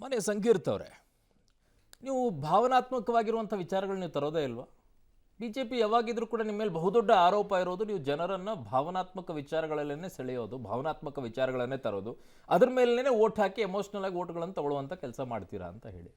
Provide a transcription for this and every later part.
ಮನೆ ಸಂಕೀರ್ತ ಅವರೇ, ನೀವು ಭಾವನಾತ್ಮಕವಾಗಿರುವಂಥ ವಿಚಾರಗಳು ನೀವು ತರೋದೇ ಇಲ್ವಾ? BJP ಯಾವಾಗಿದ್ರೂ ಕೂಡ ನಿಮ್ಮ ಮೇಲೆ ಬಹುದೊಡ್ಡ ಆರೋಪ ಇರೋದು ನೀವು ಜನರನ್ನು ಭಾವನಾತ್ಮಕ ವಿಚಾರಗಳಲ್ಲೇ ಸೆಳೆಯೋದು, ಭಾವನಾತ್ಮಕ ವಿಚಾರಗಳನ್ನೇ ತರೋದು, ಅದ್ರ ಮೇಲೇ ಓಟ್ ಹಾಕಿ ಎಮೋಷ್ನಲ್ ಆಗಿ ಓಟ್ಗಳನ್ನು ತಗೊಳ್ಳುವಂಥ ಕೆಲಸ ಮಾಡ್ತೀರಾ ಅಂತ ಹೇಳಿ.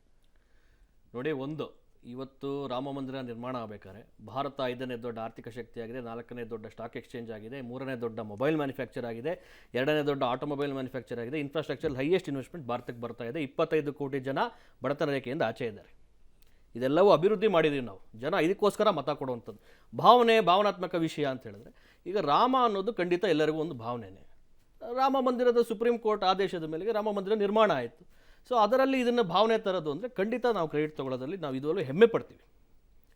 ನೋಡಿ, ಒಂದು ಇವತ್ತು ರಾಮ ಮಂದಿರ ನಿರ್ಮಾಣ ಆಗಬೇಕಾದ್ರೆ ಭಾರತ 5ನೇ ದೊಡ್ಡ ಆರ್ಥಿಕ ಶಕ್ತಿಯಾಗಿದೆ, 4ನೇ ದೊಡ್ಡ ಸ್ಟಾಕ್ ಎಕ್ಸ್ಚೇಂಜ್ ಆಗಿದೆ, 3ನೇ ದೊಡ್ಡ ಮೊಬೈಲ್ ಮ್ಯಾನುಫ್ಯಾಕ್ಚರ್ ಆಗಿದೆ, 2ನೇ ದೊಡ್ಡ ಆಟೋಮೊಬೈಲ್ ಮ್ಯಾನುಫ್ಯಾಕ್ಚರ್ ಆಗಿದೆ, ಇನ್ಫ್ರಾಸ್ಟ್ರಕ್ಚರ್ ಹೈಯೆಸ್ಟ್ ಇನ್ವೆಸ್ಟ್ಮೆಂಟ್ ಭಾರತಕ್ಕೆ ಬರ್ತಾ ಇದೆ, 25 ಕೋಟಿ ಜನ ಬಡತನ ರೇಖೆಯಿಂದ ಆಚೆ ಇದ್ದಾರೆ. ಇದೆಲ್ಲವೂ ಅಭಿವೃದ್ಧಿ ಮಾಡಿದ್ದೀವಿ ನಾವು, ಜನ ಇದಕ್ಕೋಸ್ಕರ ಮತ ಕೊಡುವಂಥದ್ದು. ಭಾವನಾತ್ಮಕ ವಿಷಯ ಅಂತ ಹೇಳಿದ್ರೆ, ಈಗ ರಾಮ ಅನ್ನೋದು ಖಂಡಿತ ಎಲ್ಲರಿಗೂ ಒಂದು ಭಾವನೆನೇ. ರಾಮ ಮಂದಿರದ ಸುಪ್ರೀಂ ಕೋರ್ಟ್ ಆದೇಶದ ಮೇಲೆಗೆ ರಾಮ ಮಂದಿರ ನಿರ್ಮಾಣ ಆಯಿತು. ಸೊ ಅದರಲ್ಲಿ ಇದನ್ನು ಭಾವನೆ ತರೋದು ಅಂದರೆ ಖಂಡಿತ ನಾವು ಕ್ರೆಡಿಟ್ ತೊಗೊಳ್ಳೋದ್ರಲ್ಲಿ ನಾವು ಇದುವರೆಗೂ ಹೆಮ್ಮೆ ಪಡ್ತೀವಿ.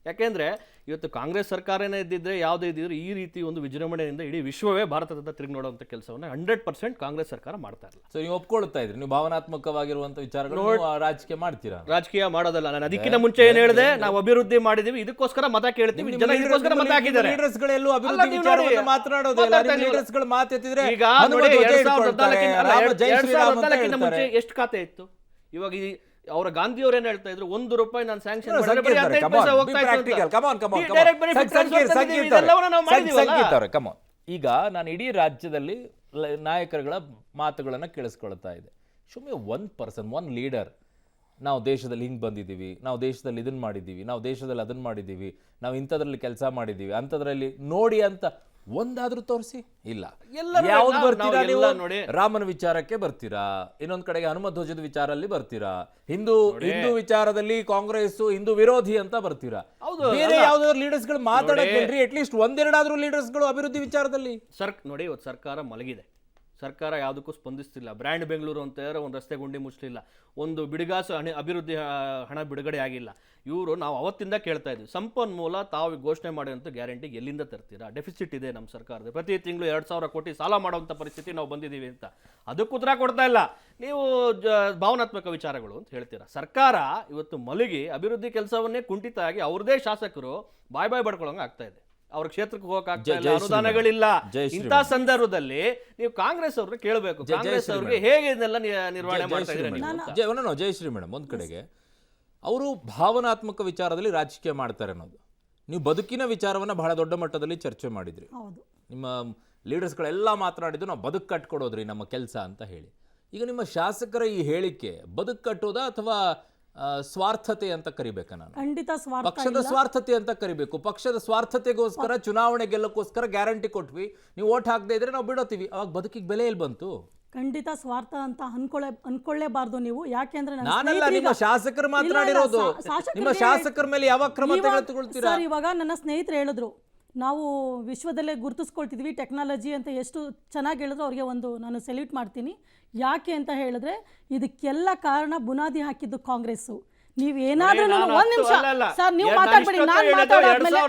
ಯಾಕೆಂದರೆ ಇವತ್ತು ಕಾಂಗ್ರೆಸ್ ಸರ್ಕಾರನೇ ಇದ್ದಿದ್ದರೆ ಯಾವುದೇ ಇದ್ದಿದ್ರೆ ಈ ರೀತಿ ಒಂದು ವಿಜೃಂಭಣೆಯಿಂದ ಇಡೀ ವಿಶ್ವವೇ ಭಾರತದ ತಿರುಗಿ ನೋಡುವಂಥ ಕೆಲಸವನ್ನು 100% ಕಾಂಗ್ರೆಸ್ ಸರ್ಕಾರ ಮಾಡ್ತಾ ಇರಲಿಲ್ಲ. ಸೊ ನೀವು ಒಪ್ಕೊಳ್ತಾ ಇದ್ರಿ, ನೀವು ಭಾವನಾತ್ಮಕವಾಗಿರುವಂಥ ವಿಚಾರಗಳು ರಾಜಕೀಯ ಮಾಡ್ತೀರಾ? ರಾಜಕೀಯ ಮಾಡೋದಲ್ಲ. ನಾನು ಅದಕ್ಕಿಂತ ಮುಂಚೆ ಏನು ಹೇಳಿದೆ, ನಾವು ಅಭಿವೃದ್ಧಿ ಮಾಡಿದೀವಿ, ಇದಕ್ಕೋಸ್ಕರ ಮತ ಕೇಳ್ತೀವಿ, ಜನ ಇದಕ್ಕೋಸ್ಕರ ಮತ ಹಾಕಿದ್ದಾರೆ. ಲೀಡರ್ಸ್ಗಳೆಲ್ಲೂ ಅಭಿವೃದ್ಧಿ ವಿಚಾರವನ್ನು ಮಾತನಾಡೋದಿಲ್ಲ. ಲೀಡರ್ಸ್ಗಳು ಮಾತೆತ್ತಿದ್ರೆ ಈಗ 2014 ಮುಂಚೆ ಎಷ್ಟು ಖಾತೆ ಇತ್ತು? ಇವಾಗ ಅವರ ಗಾಂಧಿಯವರು ಏನ್ ಹೇಳ್ತಾ ಇದ್ರು, ₹1 ನಾನು ಸ್ಯಾಂಕ್ಷನ್ ಈಗ ನಾನು ಇಡೀ ರಾಜ್ಯದಲ್ಲಿ ನಾಯಕರುಗಳ ಮಾತುಗಳನ್ನ ಕೇಳಿಸ್ಕೊಳ್ತಾ ಇದೆ. ಸುಮ್ಮನೆ 1 ಲೀಡರ್, ನಾವು ದೇಶದಲ್ಲಿ ಹಿಂಗೆ ಬಂದಿದ್ದೀವಿ, ನಾವು ದೇಶದಲ್ಲಿ ಇದನ್ನ ಮಾಡಿದ್ದೀವಿ, ನಾವು ದೇಶದಲ್ಲಿ ಅದನ್ನ ಮಾಡಿದ್ದೀವಿ, ನಾವು ಇಂಥದ್ರಲ್ಲಿ ಕೆಲಸ ಮಾಡಿದ್ದೀವಿ ಅಂಥದ್ರಲ್ಲಿ ನೋಡಿ ಅಂತ ಒಂದಾದ್ರೂ ತೋರಿಸಿ ಇಲ್ಲ. ಯಾವ್ದು ಬರ್ತೀರಾ ನೀವು? ರಾಮನ ವಿಚಾರಕ್ಕೆ ಬರ್ತೀರಾ, ಇನ್ನೊಂದ್ ಕಡೆಗೆ ಹನುಮ ಧ್ವಜದ ವಿಚಾರದಲ್ಲಿ ಬರ್ತೀರಾ, ಹಿಂದೂ ವಿಚಾರದಲ್ಲಿ ಕಾಂಗ್ರೆಸ್ ಹಿಂದೂ ವಿರೋಧಿ ಅಂತ ಬರ್ತೀರಾ. ಬೇರೆ ಯಾವ್ದಾದ್ರು ಲೀಡರ್ಸ್ ಗಳು ಮಾತಾಡೋದ್ರಿ, ಅಟ್ಲೀಸ್ಟ್ ಒಂದೆರಡಾದ್ರೂ ಲೀಡರ್ಸ್ ಗಳು ಅಭಿವೃದ್ಧಿ ವಿಚಾರದಲ್ಲಿ. ನೋಡಿ, ಇವತ್ತು ಸರ್ಕಾರ ಮಲಗಿದೆ, ಸರ್ಕಾರ ಯಾವುದಕ್ಕೂ ಸ್ಪಂದಿಸ್ತಿಲ್ಲ. ಬ್ರ್ಯಾಂಡ್ ಬೆಂಗಳೂರು ಅಂತ ಒಂದು ರಸ್ತೆ ಗುಂಡಿ ಮುಚ್ಚಲಿಲ್ಲ, ಒಂದು ಬಿಡಿಗಾಸು ಅಭಿವೃದ್ಧಿ ಹಣ ಬಿಡುಗಡೆ ಆಗಿಲ್ಲ. ಇವರು ನಾವು ಅವತ್ತಿಂದ ಕೇಳ್ತಾ ಇದ್ವಿ, ಸಂಪನ್ಮೂಲ ತಾವು ಘೋಷಣೆ ಮಾಡುವಂಥ ಗ್ಯಾರಂಟಿ ಎಲ್ಲಿಂದ ತರ್ತೀರಾ? ಡೆಫಿಸಿಟ್ ಇದೆ ನಮ್ಮ ಸರ್ಕಾರದ, ಪ್ರತಿ ತಿಂಗಳು 2,000 ಕೋಟಿ ಸಾಲ ಮಾಡುವಂಥ ಪರಿಸ್ಥಿತಿ ನಾವು ಬಂದಿದ್ದೀವಿ ಅಂತ. ಅದಕ್ಕೆ ಉತ್ತರ ಕೊಡ್ತಾ ಇಲ್ಲ. ನೀವು ಭಾವನಾತ್ಮಕ ವಿಚಾರಗಳು ಅಂತ ಹೇಳ್ತೀರಾ. ಸರ್ಕಾರ ಇವತ್ತು ಮಲಗಿ ಅಭಿವೃದ್ಧಿ ಕೆಲಸವನ್ನೇ ಕುಂಠಿತ ಆಗಿ ಅವ್ರದೇ ಶಾಸಕರು ಬಾಯ್ ಬಡ್ಕೊಳ್ಳೋಂಗೆ ಆಗ್ತಾ ಇದೆ. ಅವ್ರ ಕ್ಷೇತ್ರಕ್ಕೆ ಹೋಗಕ್ಕಾಗ್ತಾ ಅನುದಾನಗಳಿಲ್ಲ. ಇಂಥ ಸಂದರ್ಭದಲ್ಲಿ ನೀವು ಕಾಂಗ್ರೆಸ್ ಅವ್ರಿಗೆ ಕೇಳಬೇಕು, ಕಾಂಗ್ರೆಸ್ ಅವ್ರಿಗೆ ಹೇಗೆ ಇದನ್ನೆಲ್ಲ ನಿರ್ವಹಣೆ ಮಾಡ್ತಾ ಇದ್ದೀರಾ? ಜಯಶ್ರೀ ಮೇಡಮ್, ಒಂದ್ ಕಡೆಗೆ ಅವರು ಭಾವನಾತ್ಮಕ ವಿಚಾರದಲ್ಲಿ ರಾಜಕೀಯ ಮಾಡ್ತಾರೆ ಅನ್ನೋದು, ನೀವು ಬದುಕಿನ ವಿಚಾರವನ್ನ ಬಹಳ ದೊಡ್ಡ ಮಟ್ಟದಲ್ಲಿ ಚರ್ಚೆ ಮಾಡಿದ್ರಿ. ನಿಮ್ಮ ಲೀಡರ್ಸ್ಗಳೆಲ್ಲ ಮಾತನಾಡಿದ್ದು ನಾವು ಬದುಕು ಕಟ್ಕೊಡೋದ್ರಿ ನಮ್ಮ ಕೆಲಸ ಅಂತ ಹೇಳಿ. ಈಗ ನಿಮ್ಮ ಶಾಸಕರ ಈ ಹೇಳಿಕೆ ಬದುಕು ಕಟ್ಟೋದಾ ಅಥವಾ ಸ್ವಾರ್ಥತೆ ಅಂತ ಕರಿಬೇಕಾ? ನಾನು ಖಂಡಿತ ಪಕ್ಷದ ಸ್ವಾರ್ಥತೆ ಅಂತ ಕರಿಬೇಕು. ಪಕ್ಷದ ಸ್ವಾರ್ಥತೆಗೋಸ್ಕರ ಚುನಾವಣೆ ಗೆಲ್ಲಕ್ಕೋಸ್ಕರ ಗ್ಯಾರಂಟಿ ಕೊಟ್ವಿ, ನೀವು ಓಟ್ ಹಾಕದೇ ಇದ್ರೆ ನಾವು ಬಿಡೋತೀವಿ, ಅವಾಗ ಬದುಕಿಗೆ ಬೆಲೆ ಎಲ್ಲಿ ಬಂತು? ಖಂಡಿತ ಸ್ವಾರ್ಥ ಅಂತ ಅನ್ಕೊಳ್ಳೇಬಾರ್ದು ನೀವು. ಯಾಕೆಂದ್ರೆ ನಾನಲ್ಲ, ನಿಮ್ಮ ಶಾಸಕರು ಮಾತನಾಡಿರೋದು. ನಿಮ್ಮ ಶಾಸಕರ ಮೇಲೆ ಯಾವ ಕ್ರಮ ತೆಗೆದುಕೊಳ್ತೀರಾ? ಸರ್, ಇವಾಗ ನನ್ನ ಸ್ನೇಹಿತರು ಹೇಳಿದ್ರು, ನಾವು ವಿಶ್ವದಲ್ಲೇ ಗುರುತಿಸ್ಕೊಳ್ತಿದ್ವಿ ಟೆಕ್ನಾಲಜಿ ಅಂತ. ಎಷ್ಟು ಚೆನ್ನಾಗಿ ಹೇಳಿದ್ರು, ಅವ್ರಿಗೆ ನಾನು ಸೆಲ್ಯೂಟ್ ಮಾಡ್ತೀನಿ. ಯಾಕೆ ಅಂತ ಹೇಳಿದ್ರೆ ಇದಕ್ಕೆಲ್ಲ ಕಾರಣ ಬುನಾದಿ ಹಾಕಿದ್ದು ಕಾಂಗ್ರೆಸ್ಸು. ನೀವೇನಾದ್ರೂ ಒಂದ್ ನಿಮಿಷ ಸರ್, ನೀವು ಮಾತಾಡ್ಬೇಡಿ. ನಾನು ಮಾತಾಡೋದ್ಮೇಲೆ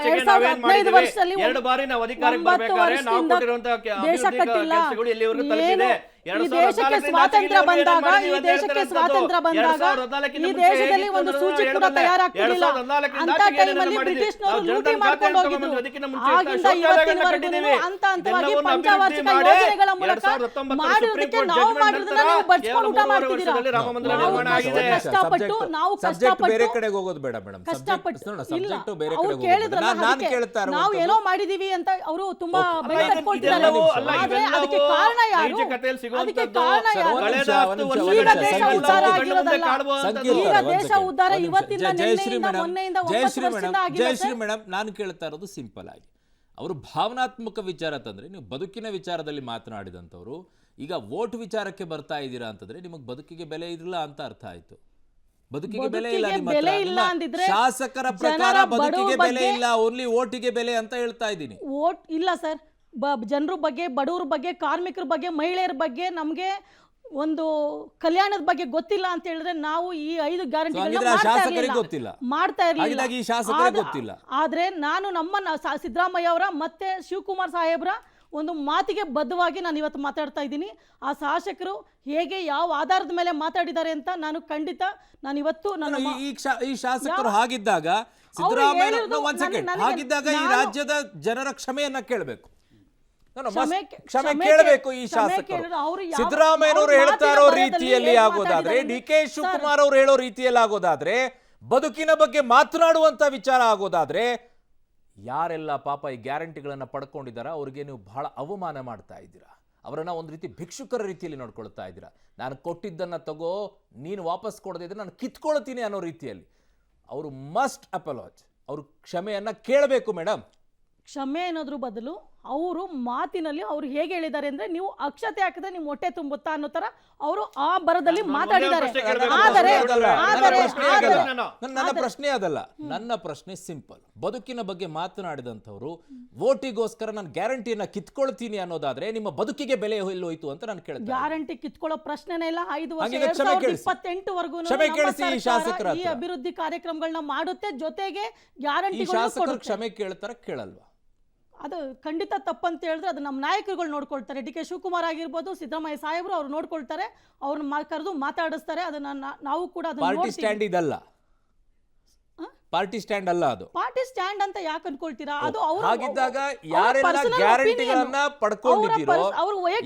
2015 ವರ್ಷದಲ್ಲಿ 2 ಬಾರಿ ನಾವು ಅಧಿಕಾರಕ್ಕೆ ಬರಬೇಕಾದ್ರೆ ನಾವು ಕೊಟ್ಟಿರುವಂತ ದೇಶ ಕಟ್ಟಿಲ್ಲ. ಈ ದೇಶಕ್ಕೆ ಸ್ವಾತಂತ್ರ್ಯ ಬಂದಾಗ ಈ ದೇಶದಲ್ಲಿ ಒಂದು ಸೂಚಿ ಕೂಡ ತಯಾರಾಗ್ತಿರ್ಲಿಲ್ಲ. ಅಂತ ಟೈಮಲ್ಲಿ ಬ್ರಿಟಿಷ್ನವರು ಲೂಟಿ ಮಾಡ್ಕೊಂಡು ಹೋಗಿದ್ರು. ಆಗಿಂದ ಇವತ್ತಿನವರೆಗೂ ಹಂತವಾಗಿ ಪಂಚವಾರ್ಷಿಕ ಯೋಜನೆಗಳ ಮೂಲಕ ಮಾಡಿರೋದಕ್ಕೆ ನಾವು ಮಾಡಿರೋದನ್ನ ನೀವು ಬಡ್ಸ್ಕೊಂಡು ಊಟ ಮಾಡ್ತಿದ್ದೀರಾ. ಕಷ್ಟಪಟ್ಟು ನಾವು ಬೇರೆ ಕಡೆಗೆ ಹೋಗೋದು ಬೇಡ ಮೇಡಮ್. ಅವ್ರು ಕೇಳಿದ್ರಲ್ಲ, ನಾವು ಏನೋ ಮಾಡಿದೀವಿ ಅಂತ ಅವರು ತುಂಬಾ ಬೆಲೆ ಕಟ್ಕೊಳ್ತಿದ್ದಾರೆ. ಆದ್ರೆ ಅದಕ್ಕೆ ಕಾರಣ ಯಾರು? ಅದಕ್ಕೆ ಕಾರಣ ಯಾರು? ಈಗ ದೇಶ ಉದ್ಧಾರ ಆಗಿರೋದಲ್ಲ. ಈಗ ದೇಶ ಉದ್ಧಾರ ಇವತ್ತಿಂದ ನಿನ್ನೆಯಿಂದ ಮೊನ್ನೆಯಿಂದ 9 ವರ್ಷದಿಂದ ಆಗಿಲ್ಲ. ಜಯಶ್ರೀ ಮೇಡಮ್, ನಾನು ಕೇಳ್ತಾ ಇರೋದು ಸಿಂಪಲ್ ಆಗಿ, ಅವರು ಭಾವನಾತ್ಮಕ ವಿಚಾರ ತಂದ್ರೆ ನೀವು ಬದುಕಿನ ವಿಚಾರದಲ್ಲಿ ಮಾತನಾಡಿದಂಥವ್ರು ಈಗ ವೋಟ್ ವಿಚಾರಕ್ಕೆ ಬರ್ತಾ ಇದ್ದೀರಾ ಅಂತಂದ್ರೆ ನಿಮಗೆ ಬದುಕಿಗೆ ಬೆಲೆ ಇರಲ್ಲ ಅಂತ ಅರ್ಥ ಆಯ್ತು. ಬದುಕಿಗೆ ಬೆಲೆ ಇಲ್ಲ ನಿಮ್ಮ ಶಾಸಕರ ಪ್ರಕಾರ, ಬದುಕಿಗೆ ಬೆಲೆ ಇಲ್ಲ, ಓನ್ಲಿ ಓಟಿಗೆ ಬೆಲೆ ಅಂತ ಹೇಳ್ತಾ ಇದ್ದೀನಿ. ವೋಟ್ ಇಲ್ಲ ಸರ್, ಜನರ ಬಗ್ಗೆ, ಬಡವರ ಬಗ್ಗೆ, ಕಾರ್ಮಿಕರ ಬಗ್ಗೆ, ಮಹಿಳೆಯರ ಬಗ್ಗೆ, ನಮಗೆ ಒಂದು ಕಲ್ಯಾಣದ ಬಗ್ಗೆ ಗೊತ್ತಿಲ್ಲ ಅಂತ ಹೇಳಿದ್ರೆ ನಾವು ಈ 5 ಗ್ಯಾರಂಟಿಗಳನ್ನ ಮಾಡ್ತಾ ಇರಲಿಲ್ಲ. ಆದ್ರೆ ನಾನು ನಮ್ಮ ಸಿದ್ದರಾಮಯ್ಯ ಅವರ ಮತ್ತೆ ಶಿವಕುಮಾರ್ ಸಾಹೇಬ್ರ ಒಂದು ಮಾತಿಗೆ ಬದ್ಧವಾಗಿ ನಾನು ಇವತ್ತು ಮಾತಾಡ್ತಾ ಇದ್ದೀನಿ. ಆ ಶಾಸಕರು ಹೇಗೆ ಯಾವ ಆಧಾರದ ಮೇಲೆ ಮಾತಾಡಿದ್ದಾರೆ ಅಂತ ನಾನು ಖಂಡಿತ ನಾನು ಇವತ್ತು ಈ ಶಾಸಕರು ಹಾಗಿದ್ದಾಗ ಸಿದ್ದರಾಮಯ್ಯ ಈ ರಾಜ್ಯದ ಜನರ ಕ್ಷಮೆಯನ್ನ ಕೇಳಬೇಕು. ಕ್ಷಮೆ ಕೇಳಬೇಕು ಈ ಶಾಸಕರು. ಸಿದ್ದರಾಮಯ್ಯನವರು ಹೇಳ್ತಾ ಇರೋ ರೀತಿಯಲ್ಲಿ ಆಗೋದಾದ್ರೆ, ಡಿ ಕೆ ಶಿವಕುಮಾರ್ ಅವರು ಹೇಳೋ ರೀತಿಯಲ್ಲಿ ಆಗೋದಾದ್ರೆ, ಬದುಕಿನ ಬಗ್ಗೆ ಮಾತನಾಡುವಂತ ವಿಚಾರ ಆಗೋದಾದ್ರೆ, ಯಾರೆಲ್ಲ ಪಾಪ ಈ ಗ್ಯಾರಂಟಿಗಳನ್ನ ಪಡ್ಕೊಂಡಿದ್ದಾರ ಅವ್ರಿಗೆ ನೀವು ಬಹಳ ಅವಮಾನ ಮಾಡ್ತಾ ಇದ್ದೀರಾ. ಅವರನ್ನ ಒಂದು ರೀತಿ ಭಿಕ್ಷುಕರ ರೀತಿಯಲ್ಲಿ ನೋಡ್ಕೊಳ್ತಾ ಇದ್ದೀರಾ. ನಾನು ಕೊಟ್ಟಿದ್ದನ್ನ ತಗೋ, ನೀನು ವಾಪಸ್ ಕೊಡದಿದ್ರೆ ನಾನು ಕಿತ್ಕೊಳ್ತೀನಿ ಅನ್ನೋ ರೀತಿಯಲ್ಲಿ. ಅವರು ಮಸ್ಟ್ ಅಪಲಾಜ್, ಅವರು ಕ್ಷಮೆಯನ್ನ ಕೇಳಬೇಕು ಮೇಡಮ್. ಕ್ಷಮೆ ಅನ್ನೋದ್ರ ಬದಲು ಅವರು ಮಾತಿನಲ್ಲಿ ಅವ್ರು ಹೇಗೆ ಹೇಳಿದ್ದಾರೆ ಅಂದ್ರೆ, ನೀವು ಅಕ್ಷತೆ ಹಾಕಿದ್ರೆ ನಿಮ್ ಹೊಟ್ಟೆ ತುಂಬುತ್ತಾ ಅನ್ನೋ ತರ ಅವರು ಆ ಬರದಲ್ಲಿ ಮಾತಾಡಿದ್ದಾರೆ. ನನ್ನ ಪ್ರಶ್ನೆ ಅದಲ್ಲ. ನನ್ನ ಪ್ರಶ್ನೆ ಸಿಂಪಲ್. ಬದುಕಿನ ಬಗ್ಗೆ ಮಾತನಾಡಿದಂಥವ್ರು ವೋಟಿಗೋಸ್ಕರ ನಾನು ಗ್ಯಾರಂಟಿಯನ್ನ ಕಿತ್ಕೊಳ್ತೀನಿ ಅನ್ನೋದಾದ್ರೆ ನಿಮ್ಮ ಬದುಕಿಗೆ ಬೆಲೆ ಹೋಯ್ತು ಅಂತ ನಾನು ಕೇಳ್ತೀನಿ. ಗ್ಯಾರಂಟಿ ಕಿತ್ಕೊಳ್ಳೋ ಪ್ರಶ್ನೆನೇ ಇಲ್ಲ. 5 ವರ್ಷ ಹಾಗಿದ್ರೆ ಕ್ಷಮೆ ಕೇಳಿಸಿ. 2028 ಕ್ಷಮೆ ಕೇಳಿಸಿ ಈ ಶಾಸಕರ ಈ ಅಭಿವೃದ್ಧಿ ಕಾರ್ಯಕ್ರಮಗಳನ್ನ ಮಾಡುತ್ತೆ, ಜೊತೆಗೆ ಈ ಗ್ಯಾರಂಟಿ ಶಾಸಕರು ಕ್ಷಮೆ ಕೇಳ್ತಾರ ಕೇಳಲ್ವಾ? ಅದು ಖಂಡಿತ ತಪ್ಪಂತ ಹೇಳಿದ್ರೆ ಅದು ನಮ್ಮ ನಾಯಕರುಗಳು ನೋಡ್ಕೊಳ್ತಾರೆ. ಡಿ ಕೆ ಶಿವಕುಮಾರ್ ಆಗಿರ್ಬೋದು, ಸಿದ್ದರಾಮಯ್ಯ ಸಾಹೇಬರು ಅವ್ರು ನೋಡ್ಕೊಳ್ತಾರೆ, ಅವ್ರನ್ನ ಕರೆದು ಮಾತಾಡಿಸ್ತಾರೆ. ಅದನ್ನ ನಾವು ಕೂಡ ಅದನ್ನ ಪಾರ್ಟಿ ಸ್ಟ್ಯಾಂಡ್ ಇದಲ್ಲ, ಪಾರ್ಟಿ ಸ್ಟ್ಯಾಂಡ್ ಅಲ್ಲ ಅದು. ಪಾರ್ಟಿ ಸ್ಟ್ಯಾಂಡ್ ಅಂತ ಯಾಕೆ ಅನ್ಕೊಳ್ತೀರಾ? ಅದು ಹಾಗಿದ್ದಾಗ ಯಾರೆಲ್ಲ ಗ್ಯಾರಂಟಿಗಳನ್ನ ಪಡ್ಕೊಂಡಿದ್ದೀರೋ,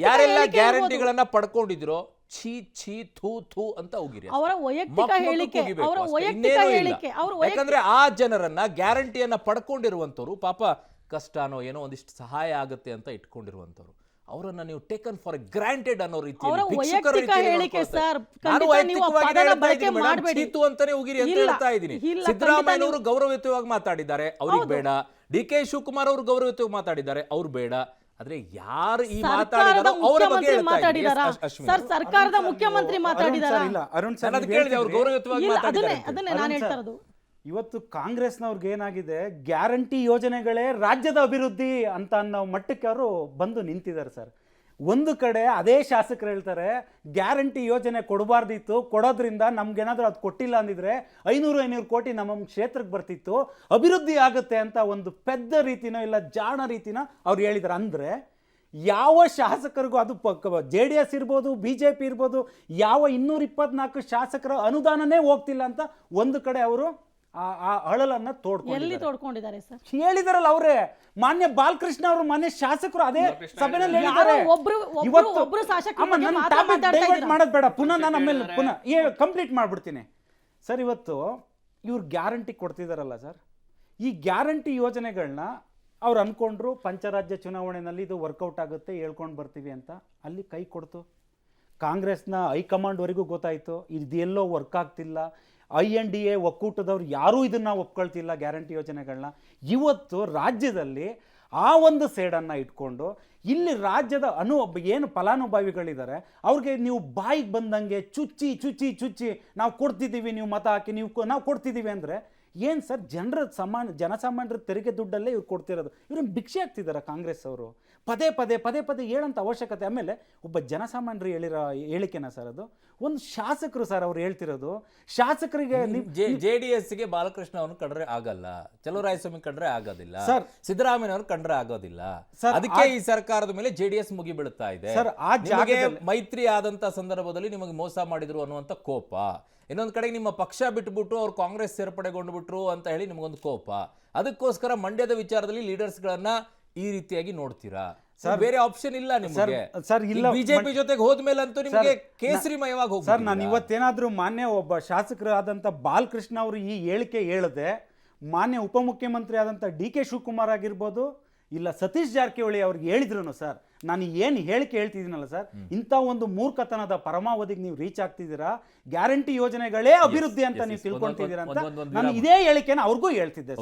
ಯಾರೆಲ್ಲ ಗ್ಯಾರಂಟಿಗಳನ್ನ ಪಡ್ಕೊಂಡಿದ್ದೀರೋ, ಛೀ ಛೀ ಥೂ ಥೂ ಅಂತ ಹೋಗಿರಿ. ಅವರ ವೈಯಕ್ತಿಕ ಹೇಳಿಕೆ, ಅವರ ವೈಯಕ್ತಿಕ ಹೇಳಿಕೆ, ಯಾಕಂದ್ರೆ ಆ ಜನರನ್ನ ಗ್ಯಾರಂಟಿಯನ್ನ ಪಡ್ಕೊಂಡಿರುವಂತವ್ರು ಪಾಪ ಕಷ್ಟನೋ ಏನೋ ಒಂದಿಷ್ಟು ಸಹಾಯ ಆಗುತ್ತೆ ಅಂತ ಇಟ್ಕೊಂಡಿರುವಂತವ್ರು, ಅವರನ್ನ ನೀವು ಟೇಕನ್ ಫಾರ್ ಗ್ರಾಂಟೆಡ್ ಅನ್ನೋ ರೀತಿಯಲ್ಲಿ ಭಿಕ್ಷುಕರ ರೀತಿಯಲ್ಲಿ ನೋಡ್ಕೊಳ್ತಾ ಇದ್ದೀರಿ. ನಾನು ವೈಯಕ್ತಿಕವಾಗಿ ಹೇಳ್ತಾ ಇದ್ದೀನಿ ಮೇಡಮ್, ಚೀತು ಅಂತಾನೆ ಹೋಗಿರಿ ಅಂತ ಹೇಳ್ತಾ ಇದ್ದೀನಿ. ಸಿದ್ದರಾಮಯ್ಯನವರು ಗೌರವಯುತವಾಗಿ ಮಾತಾಡಿದ್ದಾರೆ, ಅವ್ರಿಗೆ ಬೇಡ. ಡಿ ಕೆ ಶಿವಕುಮಾರ್ ಅವರು ಗೌರವಯುತವಾಗಿ ಮಾತಾಡಿದ್ದಾರೆ, ಅವ್ರು ಬೇಡ. ಆದ್ರೆ ಯಾರು ಈ ಮಾತಾಡಿದಾರೋ ಅವರ ಬಗ್ಗೆ ಮಾತಾಡಿದಾರ ಸರ್, ಸರ್ಕಾರದ ಮುಖ್ಯಮಂತ್ರಿ ಮಾತಾಡಿದಾರ. ಅರುಣ್ ಸರ್ ಕೇಳಿದೆ, ಅವ್ರು ಗೌರವಯುತವಾಗಿ ಮಾತಾಡಿದ್ದಾರೆ. ಅದನ್ನೇ ನಾನು ಹೇಳ್ತಾ ಇರೋದು. ಇವತ್ತು ಕಾಂಗ್ರೆಸ್ನವ್ರಿಗೆ ಏನಾಗಿದೆ, ಗ್ಯಾರಂಟಿ ಯೋಜನೆಗಳೇ ರಾಜ್ಯದ ಅಭಿವೃದ್ಧಿ ಅಂತ ಅನ್ನೋ ಮಟ್ಟಕ್ಕೆ ಅವರು ಬಂದು ನಿಂತಿದ್ದಾರೆ ಸರ್. ಒಂದು ಕಡೆ ಅದೇ ಶಾಸಕರು ಹೇಳ್ತಾರೆ ಗ್ಯಾರಂಟಿ ಯೋಜನೆ ಕೊಡಬಾರ್ದಿತ್ತು, ಕೊಡೋದ್ರಿಂದ ನಮ್ಗೇನಾದ್ರೂ ಅದು ಕೊಟ್ಟಿಲ್ಲ ಅಂದಿದ್ರೆ 500 ಕೋಟಿ ನಮ್ಮ ಕ್ಷೇತ್ರಕ್ಕೆ ಬರ್ತಿತ್ತು, ಅಭಿವೃದ್ಧಿ ಆಗುತ್ತೆ ಅಂತ ಒಂದು ಪೆದ್ದ ರೀತಿನೋ ಇಲ್ಲ ಜಾಣ ರೀತಿನೋ ಅವ್ರು ಹೇಳಿದಾರೆ. ಅಂದರೆ ಯಾವ ಶಾಸಕರಿಗೂ, ಅದು JDS ಇರ್ಬೋದು, BJP ಇರ್ಬೋದು, ಯಾವ 224 ಶಾಸಕರ ಅನುದಾನನೇ ಹೋಗ್ತಿಲ್ಲ ಅಂತ ಒಂದು ಕಡೆ ಅವರು ಆ ಅಳಲನ್ನ ತೋಡ್ಕೊಂಡಿದ್ದಾರೆ ಸರ್. ಹೇಳಿದಾರಲ್ಲ ಅವರೇ. ಮಾನ್ಯ ಬಾಲಕೃಷ್ಣ ಅವರು ಮಾನ್ಯ ಶಾಸಕರು ಅದೇ ಸಭೆಯಲ್ಲಿ ಹೇಳಿದ್ದಾರೆ. ಮಾಡೋದು ಬೇಡ, ಪುನಃ ನಾನು ಆಮೇಲೆ ಪುನಃ ಕಂಪ್ಲೀಟ್ ಮಾಡ್ಬಿಡ್ತೀನಿ ಸರ್. ಇವತ್ತು ಇವ್ರು ಗ್ಯಾರಂಟಿ ಕೊಡ್ತಿದಾರಲ್ಲ ಸರ್, ಈ ಗ್ಯಾರಂಟಿ ಯೋಜನೆಗಳನ್ನ ಅವ್ರು ಅನ್ಕೊಂಡ್ರು ಪಂಚರಾಜ್ಯ ಚುನಾವಣೆಯಲ್ಲಿ ಇದು ವರ್ಕೌಟ್ ಆಗುತ್ತೆ, ಹೇಳ್ಕೊಂಡು ಬರ್ತೀವಿ ಅಂತ. ಅಲ್ಲಿ ಕೈ ಕೊಡ್ತು. ಕಾಂಗ್ರೆಸ್ನ ಹೈಕಮಾಂಡ್ವರೆಗೂ ಗೊತ್ತಾಯ್ತು ಇದು ಎಲ್ಲೋ ವರ್ಕ್ ಆಗ್ತಿಲ್ಲ. INDA ಒಕ್ಕೂಟದವ್ರು ಯಾರೂ ಇದನ್ನ ಒಪ್ಕೊಳ್ತಿಲ್ಲ ಗ್ಯಾರಂಟಿ ಯೋಜನೆಗಳನ್ನ. ಇವತ್ತು ರಾಜ್ಯದಲ್ಲಿ ಆ ಒಂದು ಸೇಡನ್ನು ಇಟ್ಕೊಂಡು ಇಲ್ಲಿ ರಾಜ್ಯದ ಏನು ಫಲಾನುಭವಿಗಳಿದ್ದಾರೆ ಅವ್ರಿಗೆ ನೀವು ಬಾಯಿಗೆ ಬಂದಂಗೆ ಚುಚ್ಚಿ ನಾವು ಕೊಡ್ತಿದ್ದೀವಿ, ನೀವು ಮತ ಹಾಕಿ ನಾವು ಕೊಡ್ತಿದ್ದೀವಿ ಅಂದರೆ ಏನು ಸರ್? ಜನಸಾಮಾನ್ಯರ ತೆರಿಗೆ ದುಡ್ಡಲ್ಲೇ ಇವ್ರು ಕೊಡ್ತಿರೋದು. ಇವ್ರನ್ನ ಭಿಕ್ಷೆ ಆಗ್ತಿದ್ದಾರೆ ಕಾಂಗ್ರೆಸ್ ಅವರು. ಪದೇ ಪದೇ ಹೇಳೋಂಥ ಅವಶ್ಯಕತೆ. ಆಮೇಲೆ ಒಬ್ಬ ಜನಸಾಮಾನ್ಯರು ಹೇಳಿರೋ ಹೇಳಿಕೆನ ಸರ್ ಅದು? ಒಂದು ಶಾಸಕರು ಸರ್ ಅವ್ರು ಹೇಳ್ತಿರೋದು. ಶಾಸಕರಿಗೆ JDSಗೆ ಬಾಲಕೃಷ್ಣ ಅವ್ರನ್ನ ಕಂಡ್ರೆ ಆಗಲ್ಲ, ಚಲುವರಾಯಸ್ವಾಮಿ ಕಂಡ್ರೆ ಆಗೋದಿಲ್ಲ ಸರ್, ಸಿದ್ದರಾಮಯ್ಯ ಅವ್ರು ಕಂಡ್ರೆ ಆಗೋದಿಲ್ಲ. ಅದಕ್ಕೆ ಈ ಸರ್ಕಾರದ ಮೇಲೆ JDS ಮುಗಿ ಬೀಳುತ್ತಾ ಇದೆ ಸರ್. ಮೈತ್ರಿ ಆದಂತ ಸಂದರ್ಭದಲ್ಲಿ ನಿಮಗೆ ಮೋಸ ಮಾಡಿದ್ರು ಅನ್ನುವಂಥ ಕೋಪ, ಇನ್ನೊಂದು ಕಡೆಗೆ ನಿಮ್ಮ ಪಕ್ಷ ಬಿಟ್ಬಿಟ್ಟು ಅವ್ರು ಕಾಂಗ್ರೆಸ್ ಸೇರ್ಪಡೆಗೊಂಡು ಬಿಟ್ರು ಅಂತ ಹೇಳಿ ನಿಮಗೊಂದು ಕೋಪ. ಅದಕ್ಕೋಸ್ಕರ ಮಂಡ್ಯದ ವಿಚಾರದಲ್ಲಿ ಲೀಡರ್ಸ್ಗಳನ್ನ ಈ ರೀತಿಯಾಗಿ ನೋಡ್ತೀರಾ ಸರ್? ಬೇರೆ ಆಪ್ಷನ್ ಇಲ್ಲ ನಿಮಗೆ ಸರ್. ಇಲ್ಲ, ಬಿಜೆಪಿ ಜೊತೆಗೆ ಹೋದ್ಮೇಲೆ ಅಂತೂ ನಿಮಗೆ ಕೇಸರಿಮಯವಾಗಿ ಹೋಗಿ ಸರ್. ನಾನು ಇವತ್ತೇನಾದ್ರೂ ಮಾನ್ಯ ಒಬ್ಬ ಶಾಸಕರಾದಂಥ ಬಾಲಕೃಷ್ಣ ಅವರು ಈ ಹೇಳಿಕೆ ಹೇಳದೆ, ಮಾನ್ಯ ಉಪಮುಖ್ಯಮಂತ್ರಿ ಆದಂಥ DK ಶಿವಕುಮಾರ್ ಆಗಿರ್ಬೋದು, ಇಲ್ಲ ಸತೀಶ್ ಜಾರಕಿಹೊಳಿ ಅವ್ರಿಗೆ ಹೇಳಿದ್ರು ಸರ್, ನಾನು ಏನು ಹೇಳಿಕೆ ಹೇಳ್ತಿದ್ದೀನಲ್ಲ ಸರ್, ಇಂಥ ಒಂದು ಮೂರ್ಖತನದ ಪರಮಾವಧಿಗೆ ನೀವು ರೀಚ್ ಆಗ್ತಿದ್ದೀರಾ. ಗ್ಯಾರಂಟಿ ಯೋಜನೆಗಳೇ ಅಭಿವೃದ್ಧಿ ಅಂತ ನೀವು ತಿಳ್ಕೊಂತಿದ್ದೀರಾ ಅಂತ ನಾನು ಇದೇ ಹೇಳಿಕೆನ ಅವ್ರಿಗೂ ಹೇಳ್ತಿದ್ದೆ.